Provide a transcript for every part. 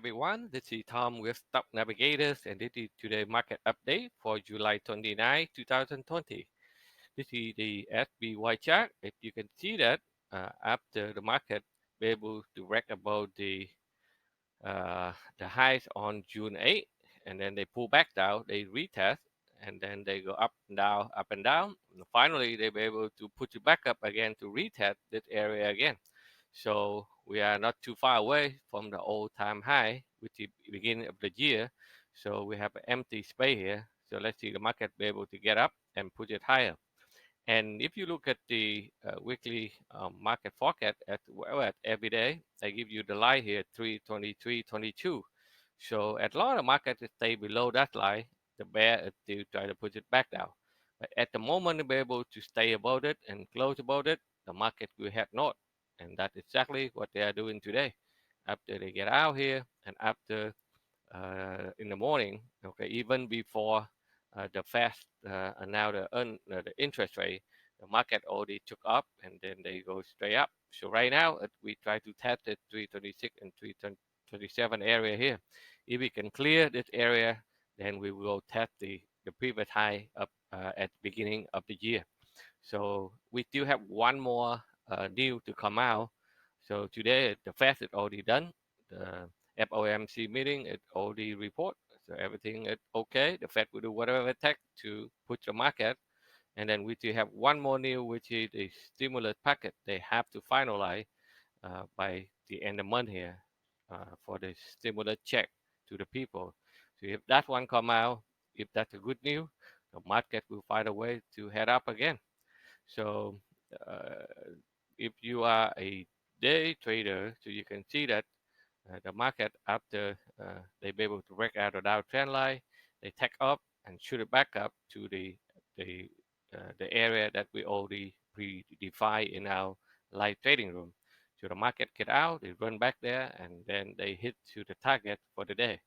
everyone. This is Tom with Stock Navigators, and this is today's market update for July 29, 2020. This is the SPY chart. If you can see that, after the market be able to break about the highs on June 8th, and then they pull back down, they retest, and then they go up and down, up and down. And finally, they be able to put it back up again to retest this area again. So we are not too far away from the all-time high, which is beginning of the year. So we have an empty space here. So let's see the market be able to get up and push it higher. And if you look at the weekly market forecast at well at every day, they give you the line here 323.22. So as long as the market stay below that line, the bear is still try to push it back down. But at the moment to be able to stay above it and close above it, the market will head north. And that's exactly what they are doing today. After they get out here and after in the morning, okay, even before the Fed announced the interest rate, the market already took up and then they go straight up. So right now, we try to test the 326 and 327 area here. If we can clear this area, then we will test the previous high up at the beginning of the year. So we still have one more deal to come out. So today the Fed is already done. The FOMC meeting is already report. So everything is okay. The Fed will do whatever it takes to push the market. And then we still have one more deal, which is the stimulus packet. They have to finalize by the end of the month here for the stimulus check to the people. So if that one come out, if that's a good news, the market will find a way to head up again. So uh, if you are a day trader, so you can see that the market after they be able to break out of Dow trend line, they take up and shoot it back up to the the area that we already predefined in our live trading room. So the market get out, they run back there, and then they hit to the target for the day.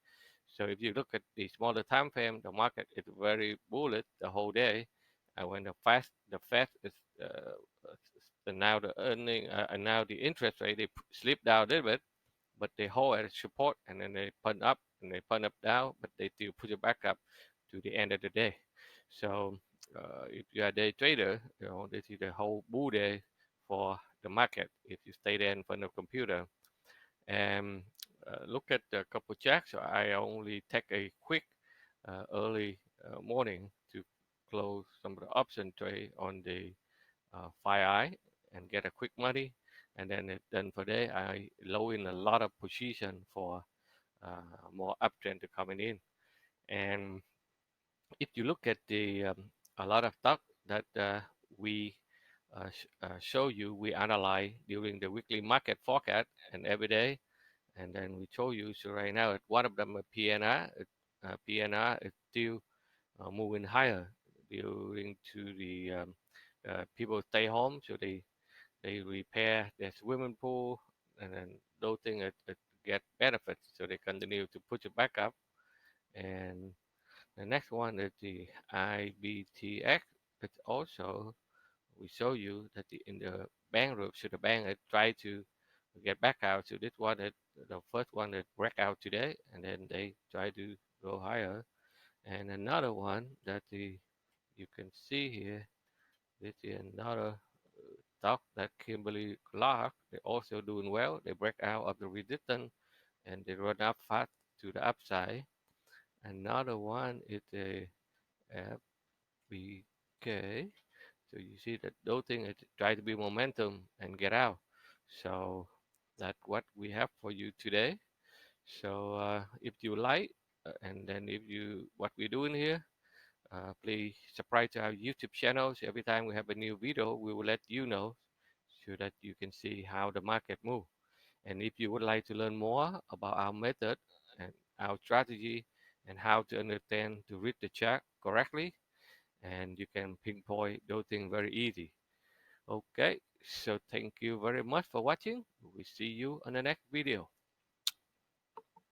So if you look at the smaller time frame, the market is very bullish the whole day. And when the fast is now the earning and now the interest rate they slip down a little bit, but they hold at support and then they pump up and they pump up down, but they still push it back up to the end of the day. So if you are a day trader, this is the whole bull day for the market if you stay there in front of the computer and look at a couple checks. So I only take a quick early morning to close some of the option trade on the 5i and get a quick money, and then it done for day. I load in a lot of position for more uptrend to coming in. And if you look at the a lot of stock that we show you, we analyze during the weekly market forecast and every day, and then we show you. So right now, one of them, PNR, PNR is still moving higher during to the people stay home, so they repair their swimming pool, and then those things get benefits, so they continue to push it back up. And the next one is the IBTX. It's also we show you that in the bank group, so the bank try to get back out. So this one, the first one that break out today, and then they try to go higher. And another one that you can see here, this is another stock that Kimberly Clark, they're also doing well. They break out of the resistance and they run up fast to the upside. Another one is the FBK. So you see that those things try to be momentum and get out. So that's what we have for you today. So if you like, and then if you what we're doing here, please subscribe to our YouTube channels. Every time we have a new video, we will let you know so that you can see how the market move. And if you would like to learn more about our method and our strategy and how to understand to read the chart correctly, and you can pinpoint those things very easy. Okay, so thank you very much for watching. We see you on the next video.